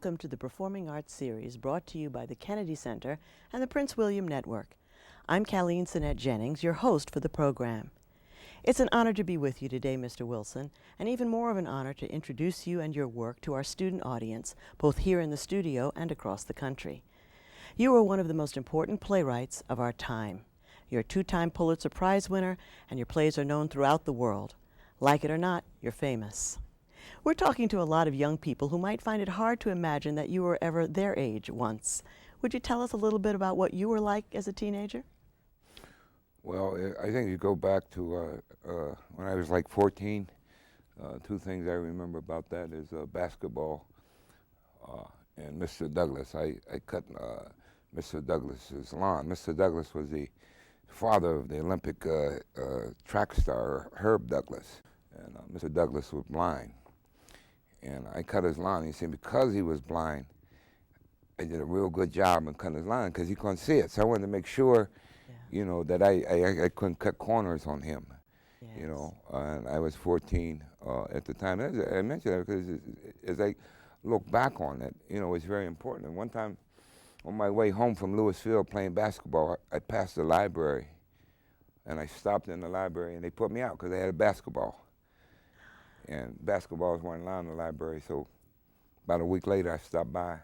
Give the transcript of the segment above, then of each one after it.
welcome to the Performing Arts Series brought to you by the Kennedy Center and the Prince William Network. I'm Colleen Sinnette Jennings, your host for the program. It's an honor to be with you today, Mr. Wilson, and even more of an honor to introduce you and your work to our student audience, both here in the studio and across the country. You are one of the most important playwrights of our time. You're a two-time Pulitzer Prize winner, and your plays are known throughout the world. Like it or not, you're famous. We're talking to a lot of young people who might find it hard to imagine that you were ever their age once. Would you tell us a little bit about what you were like as a teenager? Well, I think you go back to when I was like 14. Two things I remember about that is basketball and Mr. Douglas. I cut Mr. Douglas's lawn. Mr. Douglas was the father of the Olympic track star Herb Douglas, and Mr. Douglas was blind. And I cut his lawn. You see, because he was blind, I did a real good job in cutting his lawn because he couldn't see it. So I wanted to make sure, you know, that I couldn't cut corners on him. Yes. You know, and I was 14 at the time. I mentioned that because as I look back on it, you know, it's very important. And one time, on my way home from Louisville playing basketball, I passed the library, and I stopped in the library, and they put me out because they had a basketball. And basketballs weren't allowed in the library, so about a week later, I stopped by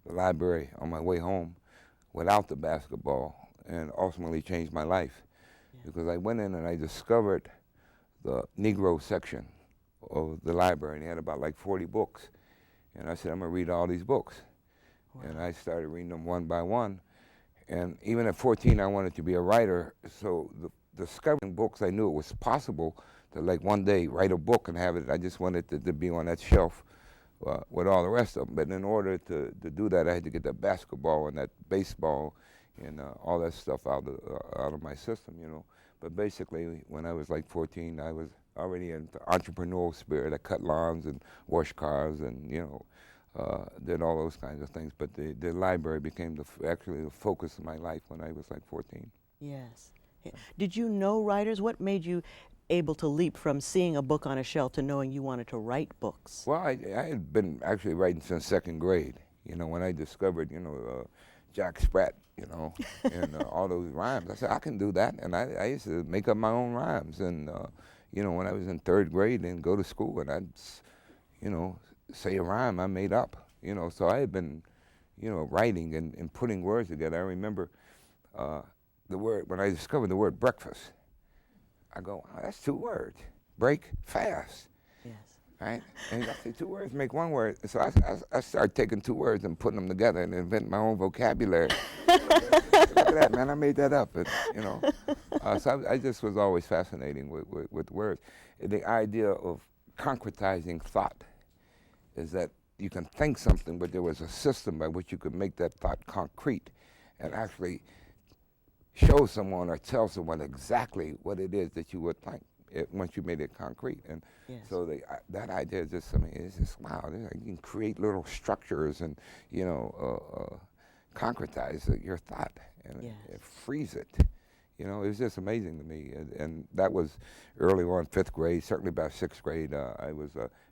the library on my way home without the basketball, and ultimately changed my life. Yeah. Because I went in and I discovered the Negro section of the library, and they had about like 40 books. And I said, I'm gonna read all these books. Wow. And I started reading them one by one. And even at 14, I wanted to be a writer, so discovering books, I knew it was possible to like one day write a book and have it. I just wanted to be on that shelf with all the rest of them. But in order to do that, I had to get that basketball and that baseball and all that stuff out of my system, you know. But basically, when I was like 14, I was already in the entrepreneurial spirit. I cut lawns and washed cars and, you know, did all those kinds of things. But the library became actually the focus of my life when I was like 14. Yes. Did you know writers? What made you able to leap from seeing a book on a shelf to knowing you wanted to write books? Well, I had been actually writing since second grade. You know, when I discovered, you know, Jack Sprat, you know, and all those rhymes, I said, I can do that. And I used to make up my own rhymes. And, you know, when I was in third grade and go to school and I'd, you know, say a rhyme I made up, you know. So I had been, you know, writing and putting words together. I remember the word, when I discovered the word breakfast, I go, oh, that's two words, break fast. Yes. Right? And I say 2 words make one word. So I started taking 2 words and putting them together and inventing my own vocabulary. Look at that, man, I made that up, you know. So I just was always fascinating with words. The idea of concretizing thought is that you can think something, but there was a system by which you could make that thought concrete and actually show someone or tell someone exactly what it is that you would think once you made it concrete. And yes. So that idea is just, I mean, it's just, wow, you can create little structures and, you know, concretize your thought and yes. Freeze it. You know, it was just amazing to me. And that was early on, 5th grade, certainly by 6th grade. I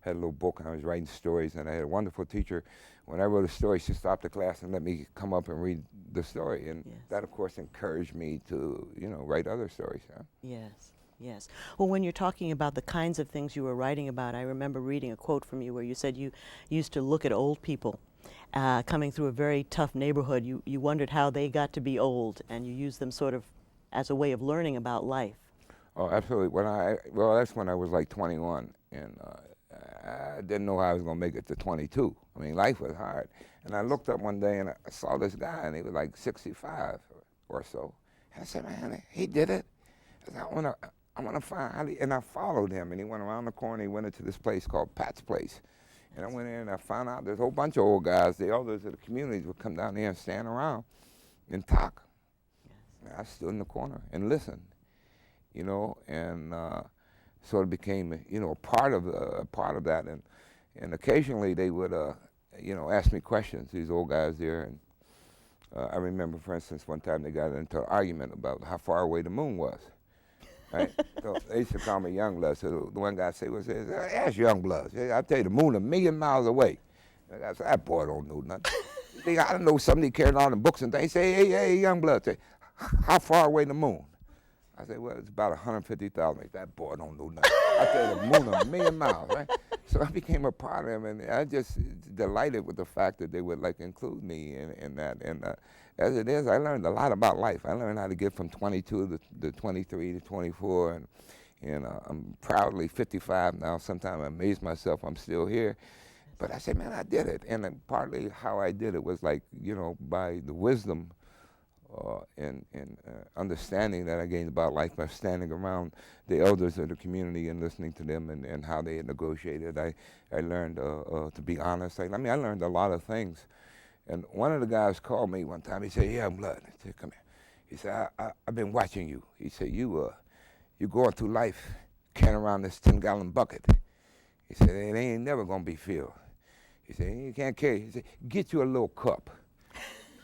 had a little book and I was writing stories, and I had a wonderful teacher. When I wrote a story, she stopped the class and let me come up and read the story. And yes. That, of course, encouraged me to, you know, write other stories. Huh? Yes, yes. Well, when you're talking about the kinds of things you were writing about, I remember reading a quote from you where you said you used to look at old people coming through a very tough neighborhood. You wondered how they got to be old, and you used them sort of as a way of learning about life. Oh, absolutely. Well, that's when I was like 21, and I didn't know how I was going to make it to 22. I mean, life was hard. And I looked up one day and I saw this guy, and he was like 65 or so. And I said, man, he did it. I said, I want to find how and I followed him, and he went around the corner. He went into this place called Pat's Place. And I went in and I found out there's a whole bunch of old guys. The elders of the communities would come down there and stand around and talk. Yes. And I stood in the corner and listened, you know, and sort of became, you know, a part of that. And occasionally they would, you know, ask me questions, these old guys there. And I remember, for instance, one time they got into an argument about how far away the moon was. Right? So they used to call me Youngblood. So the one guy said, ask Youngblood. I'll tell you, the moon 1,000,000 miles away. And I said, that boy don't know nothing. You think I don't know somebody carrying on the books and things. Say, hey, young blood, say, how far away the moon? I said, well, it's about 150,000. That boy don't know nothing. I said, the moon 1,000,000 miles, right? So I became a part of them, and I just delighted with the fact that they would like include me in that. And as it is, I learned a lot about life. I learned how to get from 22 to 23 to 24, and I'm proudly 55 now. Sometimes I amaze myself I'm still here. But I said, man, I did it. And partly how I did it was like, by the wisdom and understanding that I gained about life by standing around the elders of the community and listening to them and how they had negotiated. I learned to be honest. I learned a lot of things. And one of the guys called me one time. He said, yeah, blood. I said, come here. He said, I've been watching you. He said, you going through life carrying around this 10-gallon bucket. He said, it ain't never going to be filled. He said, you can't carry. He said, get you a little cup.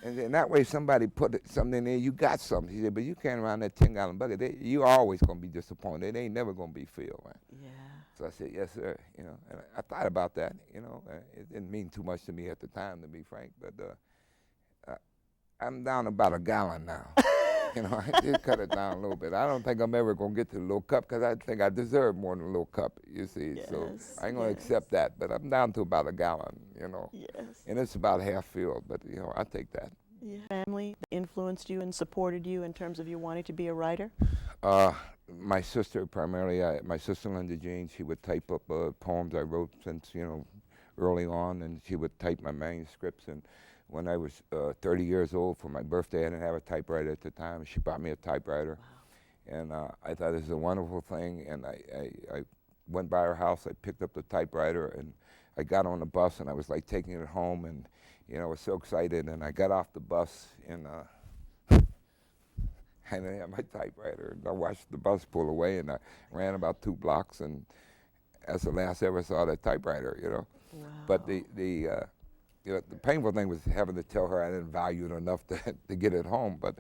And then that way somebody put something in there, you got something. He said, but you carrying around that 10-gallon bucket, you're always going to be disappointed. It ain't never going to be filled, right? Yeah. So I said, yes, sir. And I thought about that, It didn't mean too much to me at the time, to be frank, but I'm down about a gallon now. I did cut it down a little bit. I don't think I'm ever going to get to the little cup because I think I deserve more than a little cup, you see. Yes, so I ain't going to accept that. But I'm down to about a gallon, Yes. And it's about half filled, but, I take that. Yeah. Family influenced you and supported you in terms of you wanting to be a writer? My sister, primarily, my sister Linda Jean, she would type up poems I wrote since, early on, and she would type my manuscripts. And when I was 30 years old for my birthday, I didn't have a typewriter at the time. She bought me a typewriter. Wow. And I thought this was a wonderful thing. And I went by her house, I picked up the typewriter, and I got on the bus, and I was like taking it home, and I was so excited. And I got off the bus, and I didn't have my typewriter. And I watched the bus pull away, and I ran about 2 blocks, and that's the last I ever saw that typewriter, Wow. But the painful thing was having to tell her I didn't value it enough to get it home. But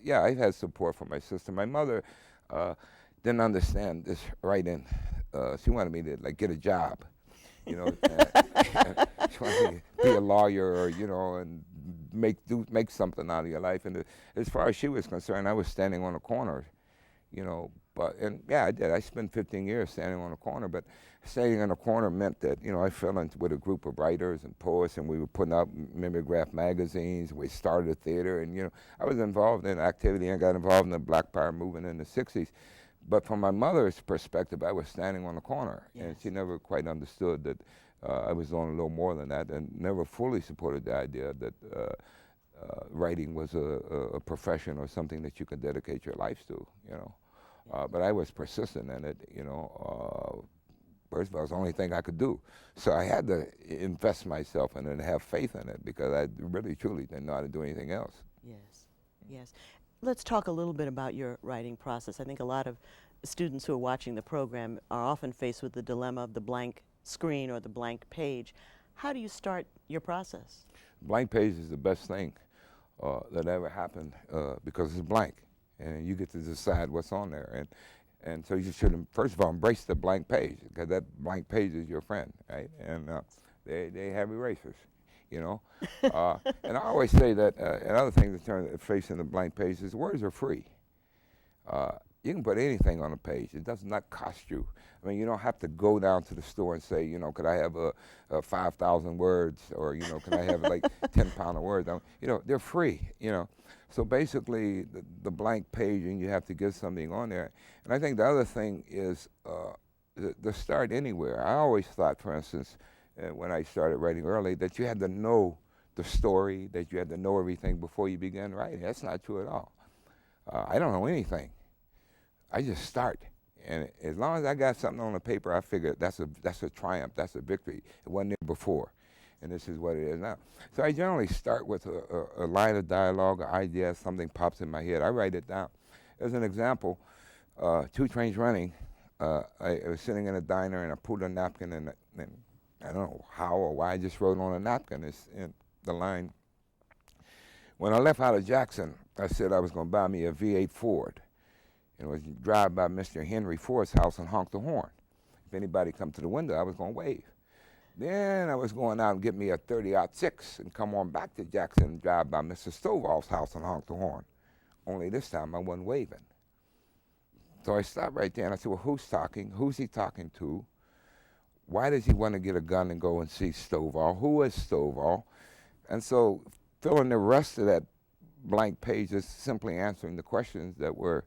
yeah, I had support from my sister. My mother didn't understand this writing. She wanted me to get a job, she wanted me to be a lawyer or and make something out of your life. And as far as she was concerned, I was standing on a corner, and yeah, I did. I spent 15 years standing on a corner, but standing on a corner meant that, I fell in with a group of writers and poets, and we were putting out mimeograph magazines. We started a theater, and, I was involved in activity and got involved in the Black Power movement in the 60s. But from my mother's perspective, I was standing on a corner, Yes. and she never quite understood that I was doing a little more than that, and never fully supported the idea that writing was a profession or something that you could dedicate your life to, But I was persistent in it, First of all, it was the only thing I could do. So I had to invest myself in it and have faith in it because I really, truly didn't know how to do anything else. Yes, yes. Let's talk a little bit about your writing process. I think a lot of students who are watching the program are often faced with the dilemma of the blank screen or the blank page. How do you start your process? Blank page is the best thing that ever happened because it's blank, and you get to decide what's on there. And so you should, first of all, embrace the blank page because that blank page is your friend, right? And they have erasers, And I always say that another thing in terms of facing the blank page is words are free. You can put anything on a page. It does not cost you. I mean, you don't have to go down to the store and say, could I have a 5,000 words, or can I have 10 pound of words? They're free. So basically, the blank page, and you have to get something on there. And I think the other thing is the start anywhere. I always thought, for instance, when I started writing early, that you had to know the story, that you had to know everything before you began writing. That's not true at all. I don't know anything. I just start. And as long as I got something on the paper, I figure that's a triumph, that's a victory. It wasn't there before, and this is what it is now. So I generally start with a line of dialogue, an idea, something pops in my head. I write it down. As an example, 2 Trains Running, I was sitting in a diner, and I pulled a napkin, and I don't know how or why, I just wrote on a napkin in the line. When I left out of Jackson, I said I was going to buy me a V8 Ford. And was drive by Mr. Henry Ford's house and honk the horn. If anybody come to the window, I was going to wave. Then I was going out and get me a 30-06 and come on back to Jackson and drive by Mr. Stovall's house and honk the horn. Only this time I wasn't waving. So I stopped right there and I said, well, who's talking? Who's he talking to? Why does he want to get a gun and go and see Stovall? Who is Stovall? And so filling the rest of that blank page is simply answering the questions that were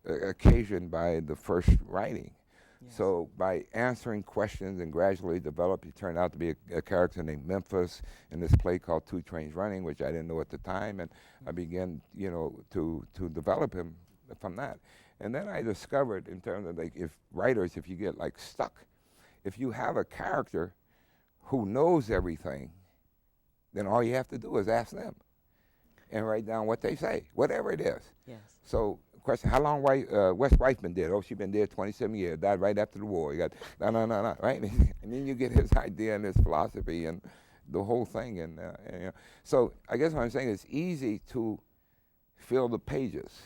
occasioned by the first writing. Yes. So by answering questions and gradually develop, he turned out to be a character named Memphis in this play called Two Trains Running, which I didn't know at the time, and I began, to develop him from that. And then I discovered, in terms of if you get stuck, if you have a character who knows everything, then all you have to do is ask them and write down what they say, whatever it is. Yes. So, question: how long West Wife been dead? Oh, she been dead 27 years. Died right after the war. You got no, right? And then you get his idea and his philosophy and the whole thing. And so I guess what I'm saying is easy to fill the pages,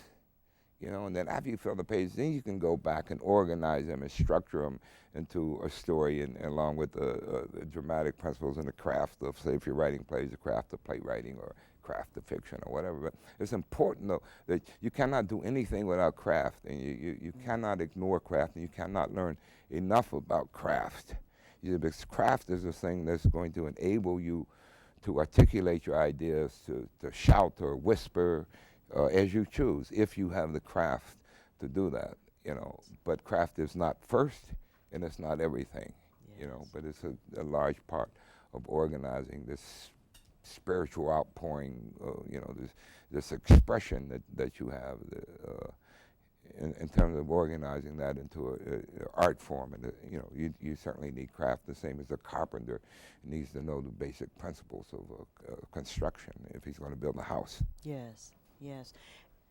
and then after you fill the pages, then you can go back and organize them and structure them into a story, and along with the dramatic principles and the craft of, say, if you're writing plays, the craft of playwriting or craft of fiction or whatever. But it's important, though, that you cannot do anything without craft, and you cannot ignore craft, and you cannot learn enough about craft. Because craft is the thing that's going to enable you to articulate your ideas, to shout or whisper as you choose, if you have the craft to do that, But craft is not first, and it's not everything, Yes. But it's a large part of organizing this spiritual outpouring, this expression that you have in terms of organizing that into an art form. And you certainly need craft, the same as a carpenter needs to know the basic principles of construction if he's going to build a house. Yes, yes.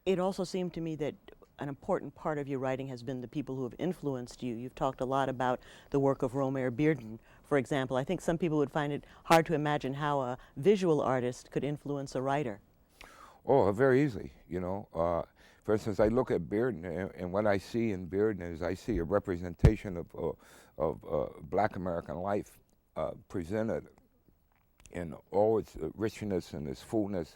It also seemed to me that an important part of your writing has been the people who have influenced you. You've talked a lot about the work of Romare Bearden, for example. I think some people would find it hard to imagine how a visual artist could influence a writer. Oh, very easily, For instance, I look at Bearden, and what I see in Bearden is I see a representation of Black American life presented in all its richness and its fullness,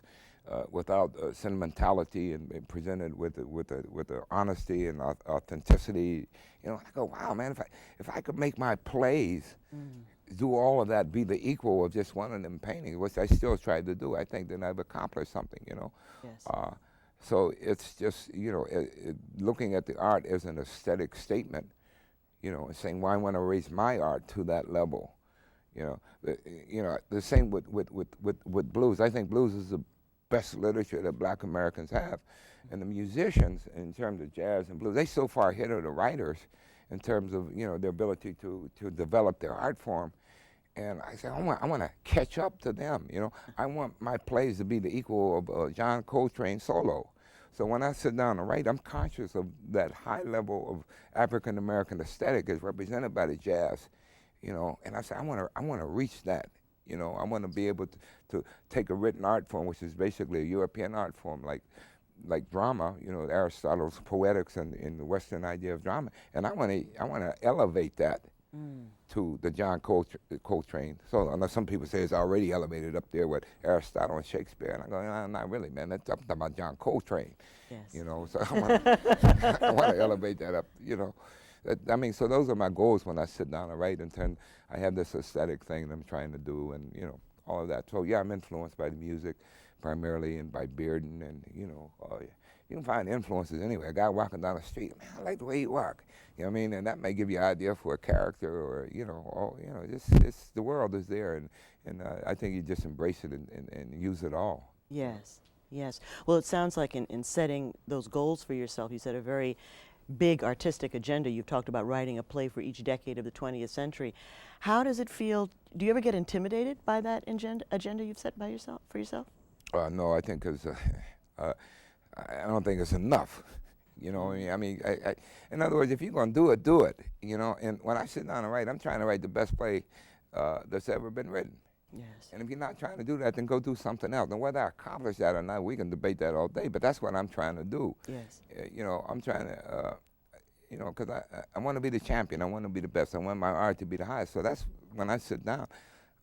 without sentimentality, and presented with the honesty and authenticity. I go, wow, man, if I could make my plays do all of that, be the equal of just one of them paintings, which I still try to do, I think then I've accomplished something, Yes. So it's just, looking at the art as an aesthetic statement, and saying, well, I want to raise my art to that level. The same with blues. I think blues is the best literature that Black Americans have. And the musicians, in terms of jazz and blues, they so far ahead of the writers in terms of, their ability to develop their art form. And I said, I want to catch up to them, I want my plays to be the equal of John Coltrane solo. So when I sit down and write, I'm conscious of that high level of African-American aesthetic as represented by the jazz, and I said, I want to reach that. I want to be able to take a written art form, which is basically a European art form, like drama, Aristotle's poetics and the Western idea of drama, and I want to elevate that to the John Coltrane. So some people say it's already elevated up there with Aristotle and Shakespeare, and I go, no, not really, man. That's talking about John Coltrane. Yes. So I want to elevate that up. So those are my goals when I sit down and write. And then I have this aesthetic thing that I'm trying to do, and all of that. So yeah, I'm influenced by the music primarily, and by Bearden, and you can find influences anywhere. A guy walking down the street, man, I like the way you walk. And that may give you an idea for a character, or just the world is there, and I think you just embrace it and use it all. Yes, yes. Well, it sounds like in setting those goals for yourself, you set a very big artistic agenda. You've talked about writing a play for each decade of the 20th century. How does it feel? Do you ever get intimidated by that agenda you've set for yourself? No, I think because I don't think it's enough. In other words, if you're going to do it, do it. And when I sit down and write, I'm trying to write the best play that's ever been written. Yes. And if you're not trying to do that, then go do something else. And whether I accomplish that or not, we can debate that all day, but that's what I'm trying to do. Yes. I'm trying to, you know, because I want to be the champion. I want to be the best. I want my art to be the highest. So that's when I sit down.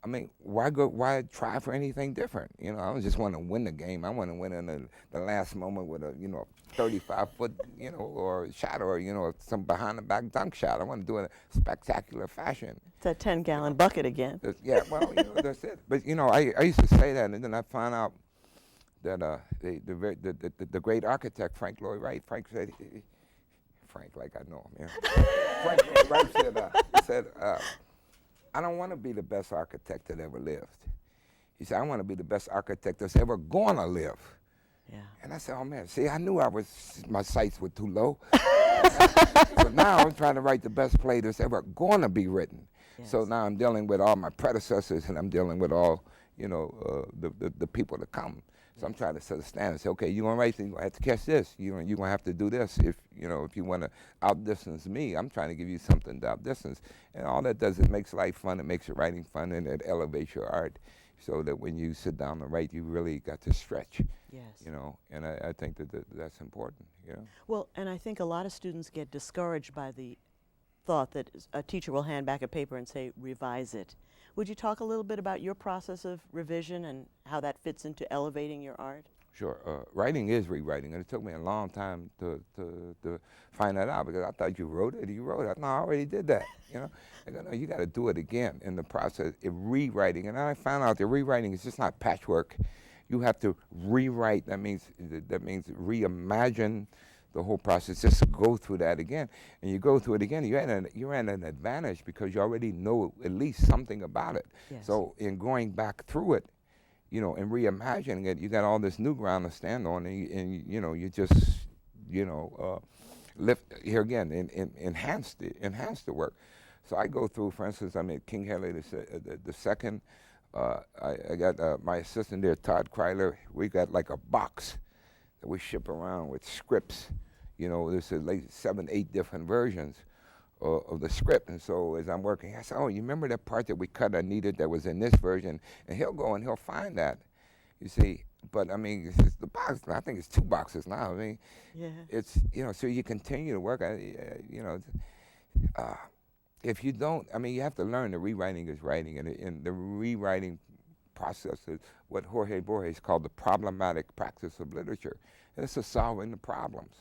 I mean, why try for anything different? You know, I don't just want to win the game. I want to win in the last moment with a, 35-foot, or shot, or, some behind the back dunk shot. I want to do it in a spectacular fashion. It's a 10-gallon bucket again. Yeah, well, that's it. But, I used to say that, and then I found out that the great architect, Frank Lloyd Wright, Frank said, Frank, like I know him, Frank Lloyd Wright said, I don't want to be the best architect that ever lived. He said, I want to be the best architect that's ever gonna live. Yeah. And I said, oh man, see, I knew my sights were too low. So now I'm trying to write the best play that's ever gonna be written. Yes. So now I'm dealing with all my predecessors, and I'm dealing with all, the people to come. So I'm trying to set a standard and say, okay, you're going to write this, you're going to have to catch this. You're going to have to do this if you want to outdistance me. I'm trying to give you something to outdistance. And all that does, it makes life fun, it makes your writing fun, and it elevates your art so that when you sit down to write, you really got to stretch. Yes. And I think that's important. Well, and I think a lot of students get discouraged by the thought that a teacher will hand back a paper and say, revise it. Would you talk a little bit about your process of revision and how that fits into elevating your art? Sure. Writing is rewriting, and it took me a long time to find that out, because I thought you wrote it. No, I already did that. I go, no, you got to do it again in the process of rewriting. And I found out that rewriting is just not patchwork. You have to rewrite. That means reimagine the whole process, just to go through that again. And you go through it again, you're at an advantage because you already know at least something about it. Yes. So in going back through it, and reimagining it, you got all this new ground to stand on, and you just, lift here again, enhance the work. So I go through, for instance, King Henry the Second. I got my assistant there, Todd Kryler. We got like a box that we ship around with scripts. There's like 7, 8 different versions of the script. And so as I'm working, I said, oh, you remember that part that we cut or needed that was in this version? And he'll go and he'll find that, you see. But it's just the box. I think it's 2 boxes now. Yeah. It's, so you continue to work. If you don't, you have to learn that rewriting is writing. And the rewriting process is what Jorge Borges called the problematic practice of literature. And it's solving the problems.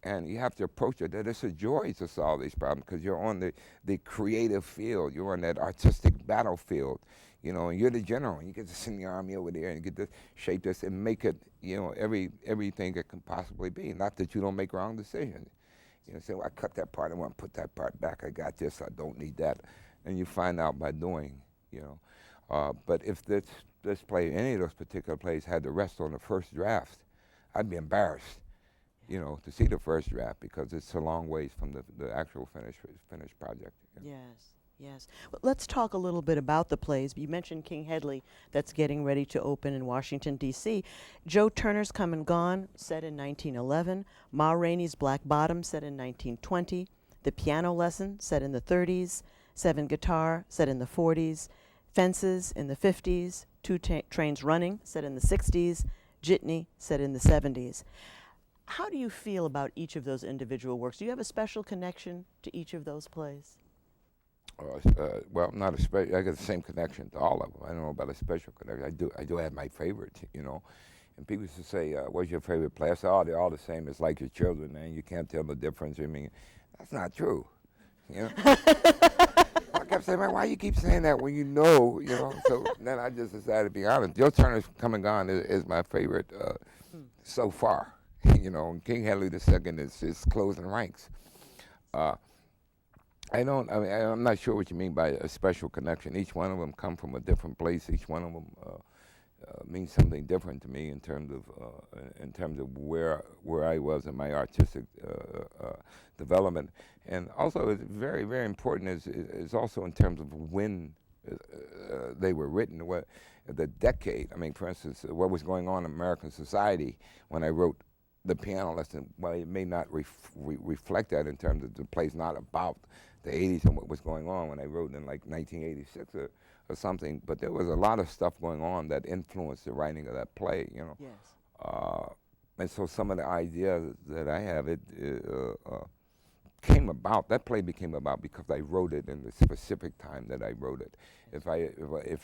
And you have to approach it that it's a joy to solve these problems, because you're on the creative field. You're on that artistic battlefield, and you're the general. And you get to send the army over there and get to shape this and make it, everything it can possibly be. Not that you don't make wrong decisions. Say, well, I cut that part, I want to put that part back. I got this, I don't need that. And you find out by doing, But if this play, any of those particular plays had the rest on the first draft, I'd be embarrassed, to see the first draft, because it's a long ways from the actual finished project. Yes. Well, let's talk a little bit about the plays. You mentioned King Hedley, that's getting ready to open in Washington, D.C. Joe Turner's Come and Gone, set in 1911. Ma Rainey's Black Bottom, set in 1920. The Piano Lesson, set in the 30s. Seven Guitar, set in the 40s. Fences in the 50s. Two Trains Running, set in the 60s. Jitney, set in the 70s. How do you feel about each of those individual works? Do you have a special connection to each of those plays? Well, not a special. I got the same connection to all of them. I don't know about a special connection. I do have my favorites, And people used to say, "What's your favorite play?" I say, "Oh, they're all the same. It's like your children, man. You can't tell the difference." That's not true. I kept saying, "Man, why you keep saying that when you know?" So then I just decided to be honest. Joe Turner's Come and Gone is my favorite so far. And King Henry II is closing ranks. I'm not sure what you mean by a special connection. Each one of them come from a different place. Each one of them means something different to me in terms of where I was in my artistic development. And also, it's very, very important is also in terms of when they were written, the decade. For instance, what was going on in American society when I wrote The Piano Lesson. Well, it may not reflect that in terms of the play's not about the 80s and what was going on when I wrote in like 1986 or something, but there was a lot of stuff going on that influenced the writing of that play, Yes. And so some of the ideas that I have, came about, that play became about because I wrote it in the specific time that I wrote it. If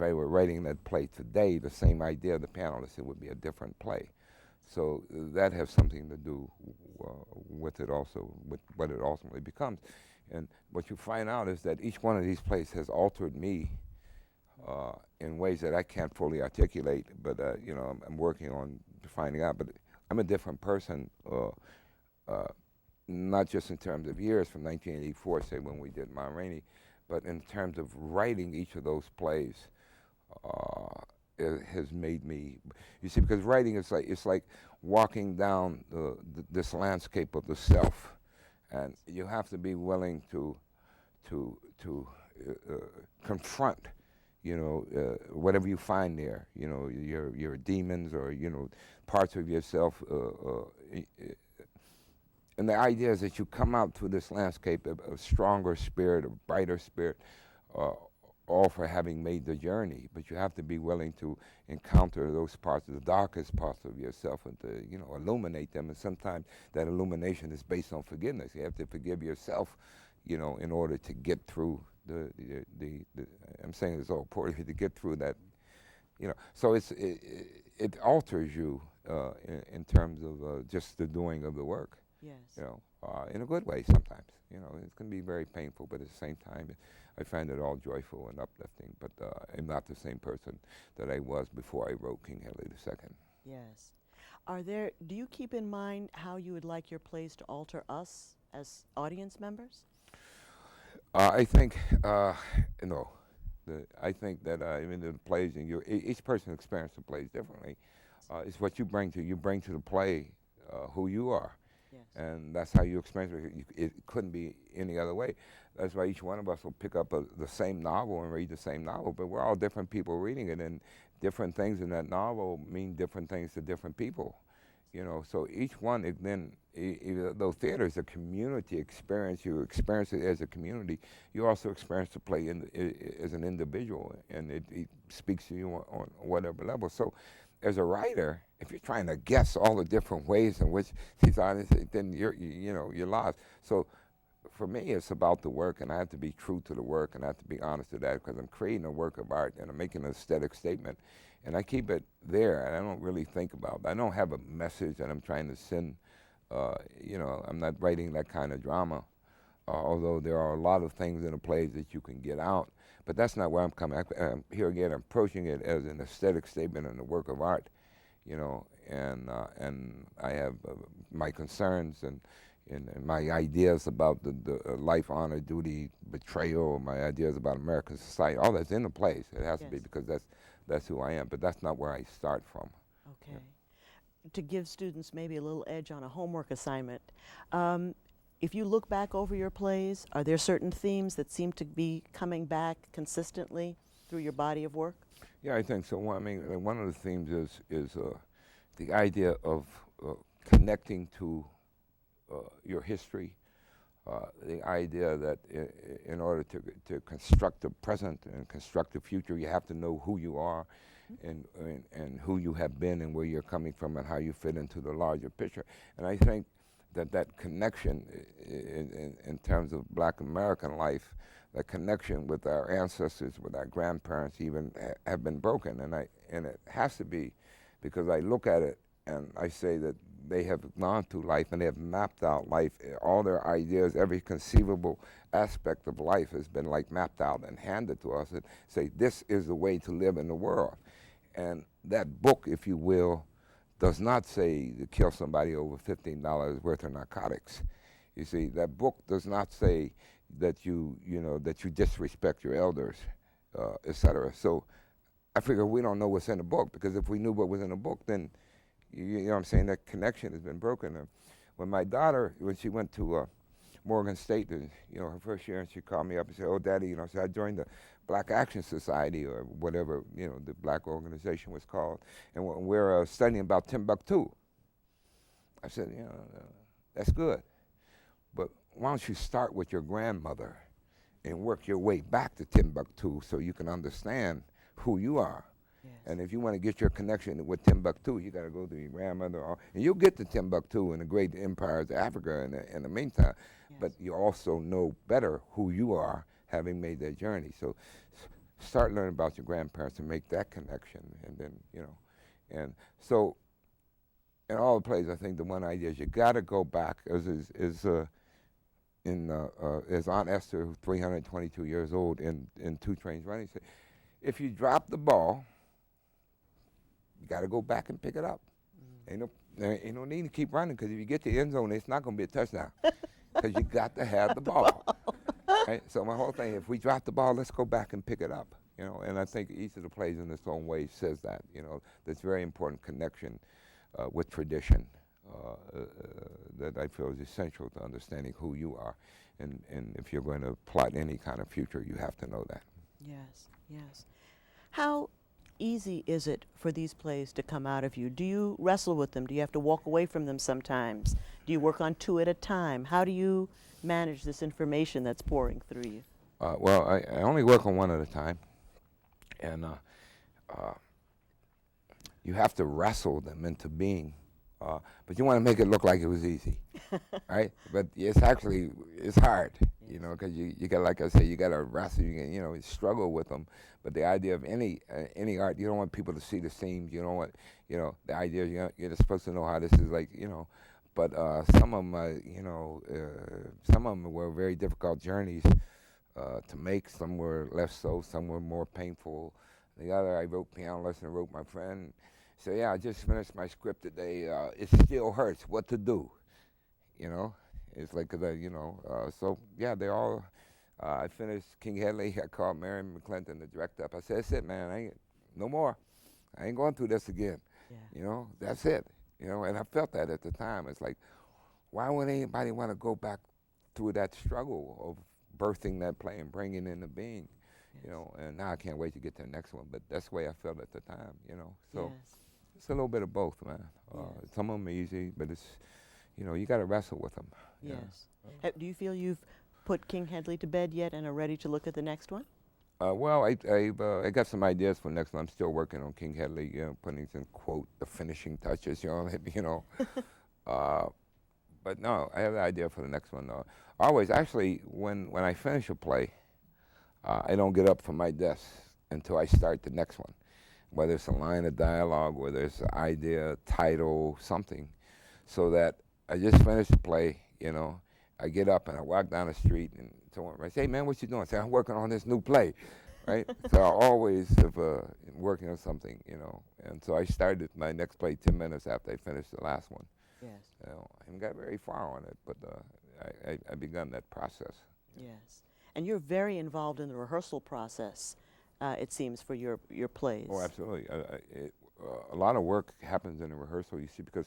I were writing that play today, the same idea of the panelists, it would be a different play. So that has something to do with it also, with what it ultimately becomes. And what you find out is that each one of these plays has altered me in ways that I can't fully articulate, but you know, I'm working on finding out. But I'm a different person, not just in terms of years from 1984, say when we did Ma Rainey, but in terms of writing each of those plays. It has made me, you see, because writing is like, it's like walking down this landscape of the self, and you have to be willing to confront, you know, whatever you find there, you know, your demons or, you know, parts of yourself. And the idea is that you come out to this landscape of a stronger spirit, a brighter spirit, all for having made the journey. But you have to be willing to encounter those parts, the darkest parts of yourself, and to, you know, illuminate them. And sometimes that illumination is based on forgiveness. You have to forgive yourself, you know, in order to get through the I'm saying this all poorly, to get through that, you know. So it alters you in terms of just the doing of the work. Yes. You know, in a good way sometimes. You know, it can be very painful, but at the same time, I find it all joyful and uplifting. But I'm not the same person that I was before I wrote King Henry II. Yes. Do you keep in mind how you would like your plays to alter us as audience members? I think, no. I think that even the plays, and each person experiences the plays differently. It's what you bring to the play who you are. Yes. And that's how you experience it. It couldn't be any other way. That's why each one of us will pick up the same novel and read the same novel, but we're all different people reading it, and different things in that novel mean different things to different people. You know, so each one, then, even though theater is a community experience, you experience it as a community, you also experience the play as an individual, and it speaks to you on whatever level. So as a writer, if you're trying to guess all the different ways in which he's honest, then you're lost. So for me, it's about the work, and I have to be true to the work, and I have to be honest to that, because I'm creating a work of art, and I'm making an aesthetic statement, and I keep it there, and I don't really think about it. I don't have a message that I'm trying to send. You know, I'm not writing that kind of drama, although there are a lot of things in the plays that you can get out. But that's not where I'm coming. Here again, I'm approaching it as an aesthetic statement and a work of art, you know, and I have my concerns and my ideas about the life, honor, duty, betrayal, my ideas about American society. All that's in the plays. It has to be, because that's who I am. But that's not where I start from. Okay. Yeah. To give students maybe a little edge on a homework assignment, if you look back over your plays, are there certain themes that seem to be coming back consistently through your body of work? Yeah, I think so. Well, I mean, one of the themes is the idea of connecting to your history, the idea that in order to construct the present and construct the future, you have to know who you are, and who you have been, and where you're coming from, and how you fit into the larger picture. And I think that connection in terms of Black American life, that connection with our ancestors, with our grandparents even, have been broken. And it has to be, because I look at it and I say that they have gone through life and they have mapped out life. All their ideas, every conceivable aspect of life has been like mapped out and handed to us and say, this is the way to live in the world. And that book, if you will, does not say to kill somebody over $15 worth of narcotics. You see, that book does not say that you disrespect your elders, et cetera. So I figure we don't know what's in the book, because if we knew what was in the book, then, you know what I'm saying, that connection has been broken. And when my daughter, when she went to Morgan State, her first year, and she called me up and said, "Oh, Daddy, so I joined the Black Action Society," or whatever, the black organization was called, and we're studying about Timbuktu. I said, that's good, but why don't you start with your grandmother and work your way back to Timbuktu so you can understand who you are? Yes. And if you want to get your connection with Timbuktu, you got to go to your grandmother, and you'll get to Timbuktu and the great empires of Africa in the meantime. Yes. But you also know better who you are, having made that journey. So start learning about your grandparents and make that connection, and then and so in all the plays, I think the one idea is you got to go back. As Aunt Esther, who's 322 years old, in Two Trains Running, said, if you drop the ball, you got to go back and pick it up. There ain't no need to keep running, because if you get to the end zone, it's not going to be a touchdown, because you got to have the ball. Right? So my whole thing, if we drop the ball, let's go back and pick it up. And I think each of the plays in its own way says that. That's very important connection with tradition that I feel is essential to understanding who you are. And if you're going to plot any kind of future, you have to know that. Yes, yes. How easy is it for these plays to come out of you? Do you wrestle with them? Do you have to walk away from them sometimes? Do you work on two at a time? How do you manage this information that's pouring through you? Well, I only work on one at a time. And you have to wrestle them into being. But you want to make it look like it was easy, right? But it's hard, because you got, like I said, you got to wrestle, you struggle with them. But the idea of any art, you don't want people to see the seams. You don't want, the idea you're supposed to know how this is like, But some of them were very difficult journeys to make. Some were less so. Some were more painful. The other, I wrote piano lesson, wrote my friend. So yeah, I just finished my script today. It still hurts. What to do? It's like, so yeah, they all. I finished King Hedley. I called Mary McClinton, the director, up. I said, "That's it, man. No more. I ain't going through this again. Yeah. That's it. And I felt that at the time. It's like, why would anybody want to go back through that struggle of birthing that play and bringing it into being? Yes. And now I can't wait to get to the next one. But that's the way I felt at the time. So. Yes. It's a little bit of both, man. Yes. Some of them are easy, but it's, you got to wrestle with them. Yes. Do you feel you've put King Hedley to bed yet and are ready to look at the next one? Well, I got some ideas for the next one. I'm still working on King Hedley, putting some, quote, the finishing touches, But no, I have an idea for the next one. Always, actually, when I finish a play, I don't get up from my desk until I start the next one. Whether it's a line of dialogue, whether it's an idea, title, something, so that I just finished the play, I get up and I walk down the street and someone I say, "Hey man, what you doing?" I say, "I'm working on this new play," right? So I always have working on something, And so I started my next play 10 minutes after I finished the last one. Yes. I haven't got very far on it, but I begun that process. Yes. And you're very involved in the rehearsal process. It seems, for your plays. Oh, absolutely. A lot of work happens in a rehearsal, you see, because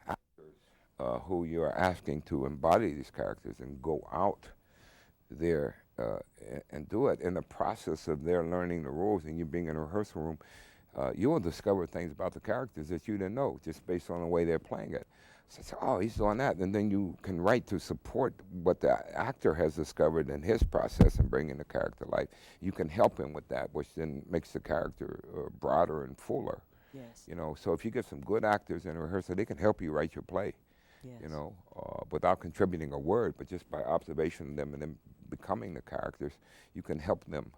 actors who you are asking to embody these characters and go out there and do it, in the process of their learning the roles and you being in a rehearsal room, you will discover things about the characters that you didn't know just based on the way they're playing it. So, oh, he's doing that. And then you can write to support what the actor has discovered in his process and bringing the character to life. You can help him with that, which then makes the character broader and fuller. Yes. So if you get some good actors in a rehearsal, they can help you write your play, Yes. Without contributing a word, but just by observation of them and them becoming the characters, you can help them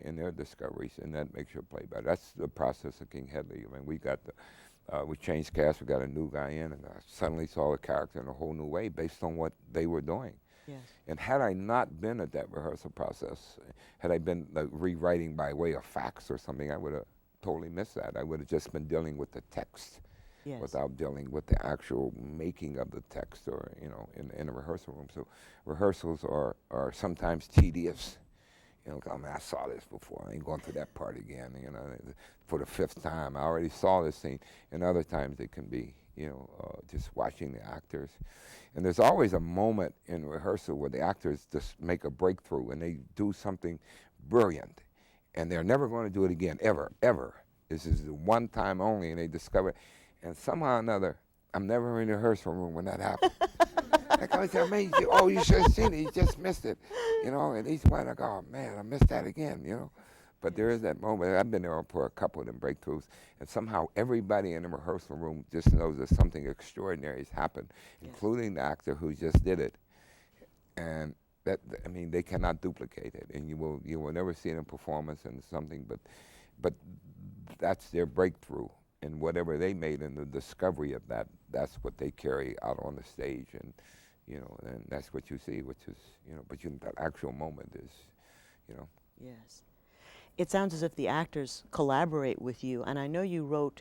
in their discoveries, and that makes your play better. That's the process of King Hedley. I mean, we changed cast, we got a new guy in, and I suddenly saw the character in a whole new way based on what they were doing. Yes. And had I not been at that rehearsal process, had I been rewriting by way of fax or something, I would have totally missed that. I would have just been dealing with the text Yes. without dealing with the actual making of the text or, in a rehearsal room. So rehearsals are sometimes tedious. I mean, I saw this before. I ain't going through that part again, for the 5th time. I already saw this scene. And other times it can be, just watching the actors. And there's always a moment in rehearsal where the actors just make a breakthrough and they do something brilliant. And they're never going to do it again, ever, ever. This is the one time only, and they discover it. And somehow or another, I'm never in the rehearsal room when that happens. Like I said, man, you should have seen it. You just missed it, And each one, I go, oh, man, I missed that again, But there is that moment. I've been there for a couple of them breakthroughs, and somehow everybody in the rehearsal room just knows that something extraordinary has happened, including the actor who just did it. And that, I mean, they cannot duplicate it, and you will never see it in performance and something, but that's their breakthrough, and whatever they made in the discovery of that, that's what they carry out on the stage, and and that's what you see, which is but that actual moment is, Yes. It sounds as if the actors collaborate with you, and I know you wrote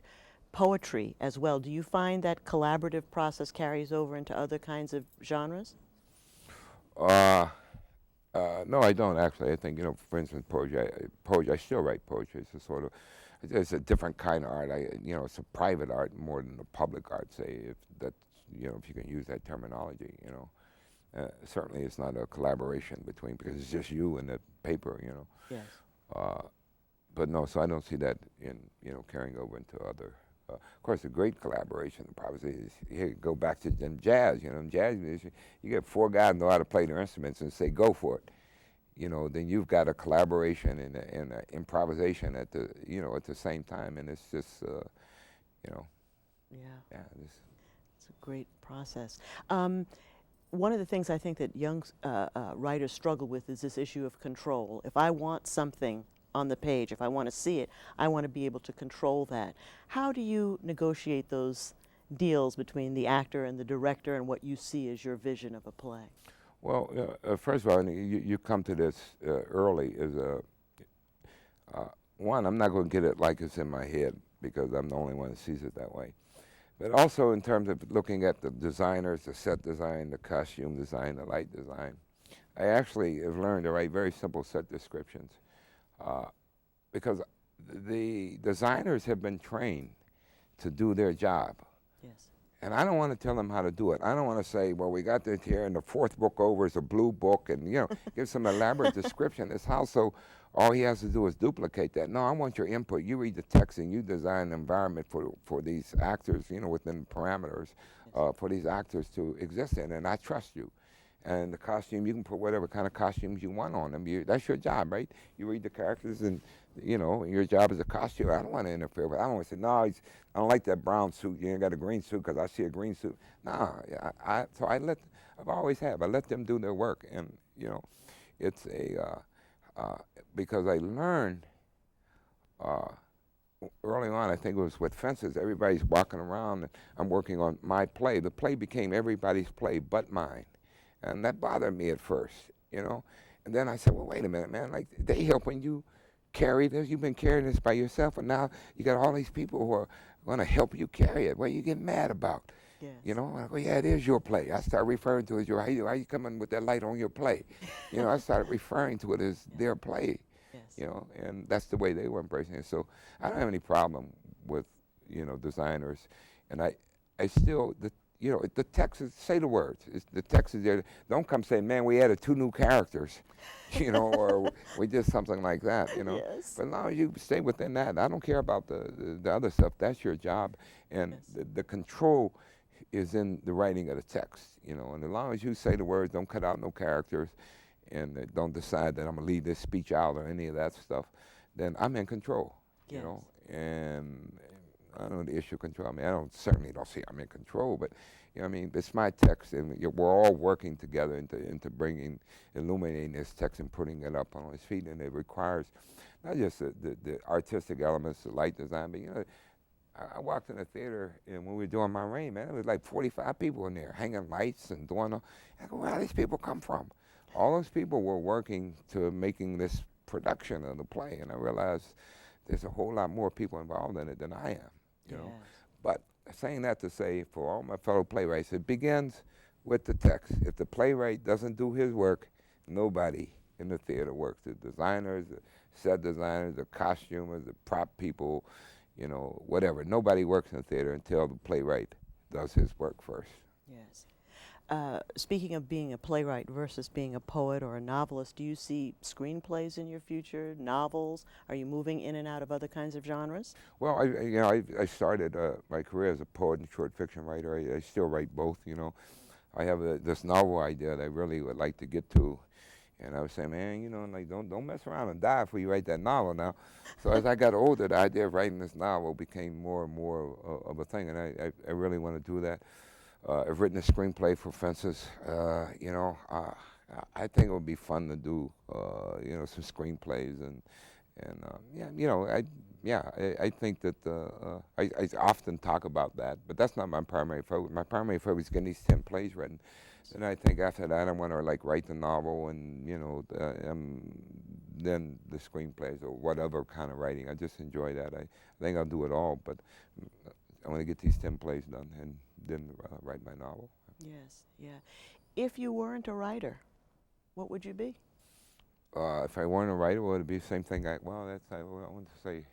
poetry as well. Do you find that collaborative process carries over into other kinds of genres? No, I don't actually. I think, for instance, poetry. I still write poetry. It's a different kind of art. It's a private art more than a public art. Say, if that's, if you can use that terminology. Certainly, it's not a collaboration between, because it's just you and the paper. Yes. But no, so I don't see that in carrying over into other. Of course, a great collaboration probably is, here, go back to jazz. Jazz music, you get four guys who know how to play their instruments and say, go for it. Then you've got a collaboration and a improvisation at the same time, and it's just Yeah, it's a great process. One of the things I think that young writers struggle with is this issue of control. If I want something on the page, if I want to see it, I want to be able to control that. How do you negotiate those deals between the actor and the director and what you see as your vision of a play? Well, first of all, you come to this early. One, I'm not going to get it like it's in my head, because I'm the only one that sees it that way. But also in terms of looking at the designers, the set design, the costume design, the light design, I actually have learned to write very simple set descriptions, because the designers have been trained to do their job. Yes. And I don't want to tell them how to do it. I don't want to say, well, we got this here, and the fourth book over is a blue book, and give some elaborate description. It's how, so all he has to do is duplicate that. No, I want your input. You read the text and you design the environment for these actors, within parameters, for these actors to exist in, and I trust you. And the costume, you can put whatever kind of costumes you want on them. That's your job, right? You read the characters, and your job is a costume. I don't want to interfere, but I don't want to say, no, I don't like that brown suit. You ain't got a green suit because I see a green suit. No, so I've always have. I let them do their work, and it's because I learned early on. I think it was with Fences. Everybody's walking around, and I'm working on my play. The play became everybody's play but mine. And that bothered me at first, And then I said, well, wait a minute, man. Like, they helping you carry this. You've been carrying this by yourself, and now you got all these people who are going to help you carry it. What you get mad about? Yes. I go, yeah, it is your play. I started referring to it as how you coming with that light on your play? I started referring to it as their play, Yes. And that's the way they were embracing it. So I don't have any problem with, designers. And I still, the text is, say the words. The text is there. Don't come saying, man, we added 2 new characters, or we did something like that, Yes. But as long as you stay within that, I don't care about the other stuff. That's your job. And Yes. the control is in the writing of the text, and as long as you say the words, don't cut out no characters, and don't decide that I'm going to leave this speech out or any of that stuff, then I'm in control, Yes. And I don't know the issue of control. I mean, certainly don't see I'm in control, but it's my text, and we're all working together into illuminating this text and putting it up on its feet, and it requires not just the artistic elements, the light design, but I walked in the theater, and when we were doing My Rain, man, it was like 45 people in there hanging lights and doing all. I go, where do these people come from? All those people were working to making this production of the play, and I realized there's a whole lot more people involved in it than I am. Yes. But saying that to say, for all my fellow playwrights, it begins with the text. If the playwright doesn't do his work, nobody in the theater works. The designers, the set designers, the costumers, the prop people, whatever. Nobody works in the theater until the playwright does his work first. Yes. Speaking of being a playwright versus being a poet or a novelist, do you see screenplays in your future, novels? Are you moving in and out of other kinds of genres? Well, I started my career as a poet and short fiction writer. I still write both, I have this novel idea that I really would like to get to And I was saying, man, you know, like don't mess around and die before you write that novel now. So as I got older, the idea of writing this novel became more and more of a thing, and I really want to do that. I've written a screenplay for Fences. You know, I think it would be fun to do, you know, some screenplays and yeah, you know, I think that I often talk about that, but that's not my primary focus. My primary focus is getting these 10 plays written. And I think after that, I want to like write the novel and you know, then the screenplays or whatever kind of writing. I just enjoy that. I think I'll do it all, but I want to get these 10 plays done and then write my novel. Yes, yeah. If you weren't a writer, what would you be? If I weren't a writer, would it be the same thing? I want to say.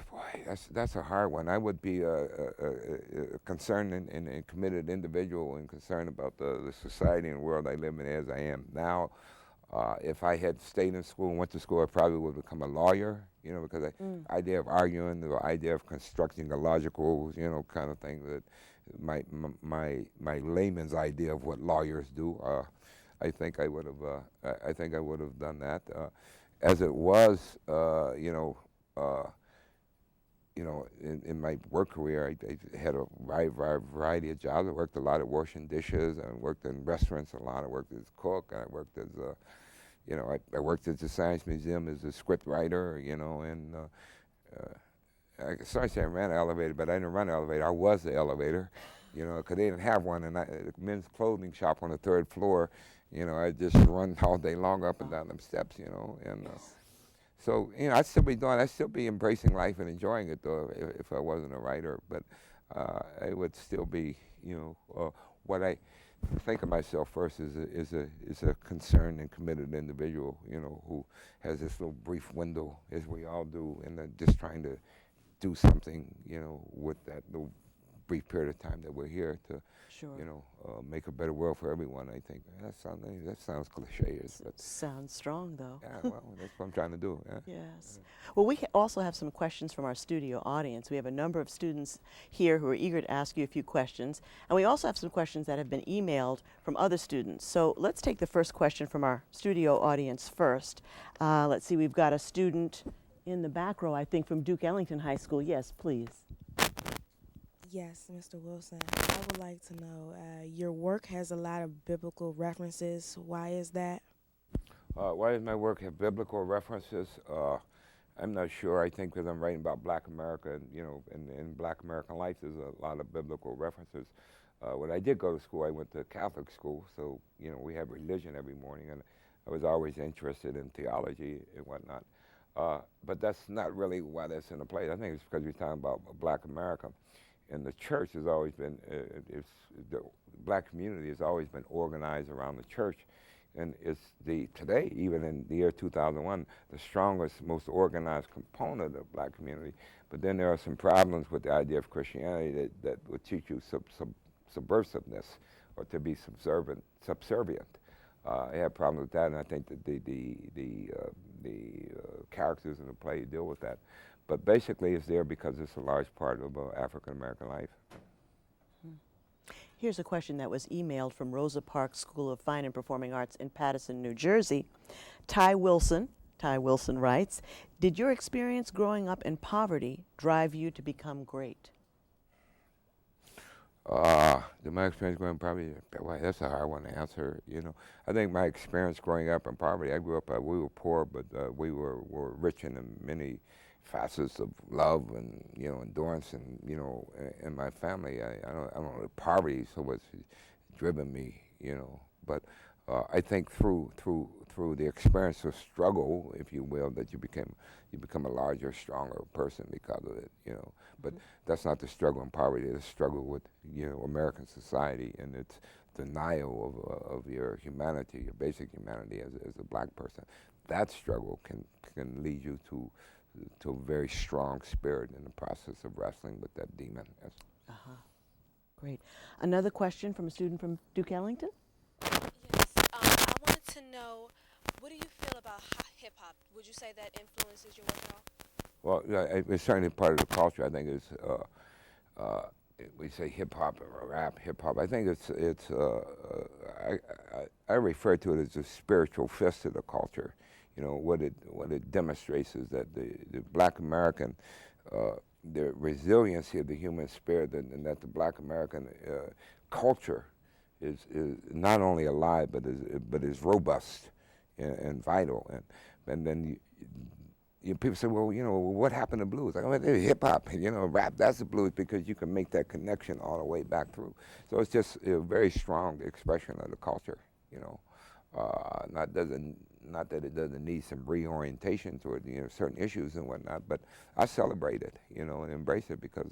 Boy, that's a hard one. I would be a concerned and committed individual and concerned about the society and world I live in as I am now. If I had stayed in school and went to school, I probably would become a lawyer, you know, because the idea of arguing, the idea of constructing a logical, you know, kind of thing that my layman's idea of what lawyers do. I think I would have done that. As it was, you know. You know, in my work career, I had a variety of jobs. I worked a lot at washing dishes. I worked in restaurants a lot. I worked as a cook. I worked as a, you know, I worked at the Science Museum as a script writer, you know, and I started saying I ran an elevator, but I didn't run an elevator. I was the elevator, you know, because they didn't have one. And the men's clothing shop on the 3rd floor, you know, I just run all day long up and down them steps, you know, and. So, you know, I'd still be embracing life and enjoying it, though, if I wasn't a writer. But I would still be, you know, what I think of myself first is a concerned and committed individual, you know, who has this little brief window, as we all do, and just trying to do something, you know, with that little brief period of time that we're here to, you know, make a better world for everyone. I think that sounds cliche, but sounds strong though. Yeah, well, that's what I'm trying to do. Yeah. Yes. Well, we also have some questions from our studio audience. We have a number of students here who are eager to ask you a few questions, and we also have some questions that have been emailed from other students. So let's take the first question from our studio audience first. Let's see, we've got a student in the back row, I think, from Duke Ellington High School. Yes, please. Yes, Mr. Wilson. I would like to know, your work has a lot of biblical references. Why is that? Why does my work have biblical references? I'm not sure. I think because I'm writing about Black America, and, you know, in Black American life, there's a lot of biblical references. When I did go to school, I went to Catholic school, so, you know, we have religion every morning, and I was always interested in theology and whatnot. But that's not really why that's in the play. I think it's because we're talking about Black America. And the church has always been, the Black community has always been organized around the church. And it's today, even in the year 2001, the strongest, most organized component of the Black community. But then there are some problems with the idea of Christianity that would teach you subversiveness or to be subservient. I have problems with that, and I think that the characters in the play deal with that. But basically, it's there because it's a large part of African-American life. Here's a question that was emailed from Rosa Parks School of Fine and Performing Arts in Paterson, New Jersey. Ty Wilson writes, did your experience growing up in poverty drive you to become great? My experience growing up in poverty, well, that's a hard one to answer, you know. I think my experience growing up in poverty, I grew up, we were poor, but we were rich in many facets of love and, you know, endurance, and, you know, in my family, I don't know, poverty so what's driven me, you know, but I think through the experience of struggle, if you will, that you become a larger, stronger person because of it, you know. But that's not the struggle in poverty. It's a struggle with, you know, American society and its denial of your humanity, your basic humanity as a Black person. That struggle can lead you to a very strong spirit in the process of wrestling with that demon. Yes. Great. Another question from a student from Duke Ellington? Yes, I wanted to know, what do you feel about hip-hop? Would you say that influences your work at all? Well, yeah, it's certainly part of the culture. I think it's we say hip hop or rap, hip hop. I think I refer to it as a spiritual fist of the culture. You know, what it demonstrates is that the Black American, the resiliency of the human spirit, and that the Black American culture is not only alive but is robust and vital. And then people say, well, you know, what happened to blues? Like, oh, hip hop, you know, rap, that's the blues, because you can make that connection all the way back through. So it's just a very strong expression of the culture, you know. Not that it doesn't need some reorientation toward, you know, certain issues and whatnot, but I celebrate it, you know, and embrace it, because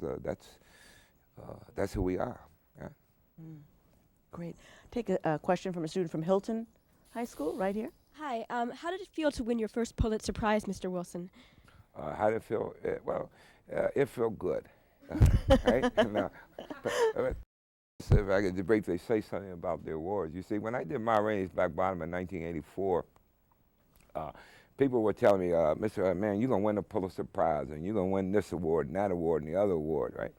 that's who we are. Yeah. Great. Take a question from a student from Hilton High School, right here. Hi. How did it feel to win your first Pulitzer Prize, Mr. Wilson? How did it feel? It felt good. Right? And, so if I could briefly say something about the awards. You see, when I did Ma Rainey's Black Bottom in 1984, people were telling me, Mr. Man, you're going to win the Pulitzer Prize, and you're going to win this award and that award and the other award, right?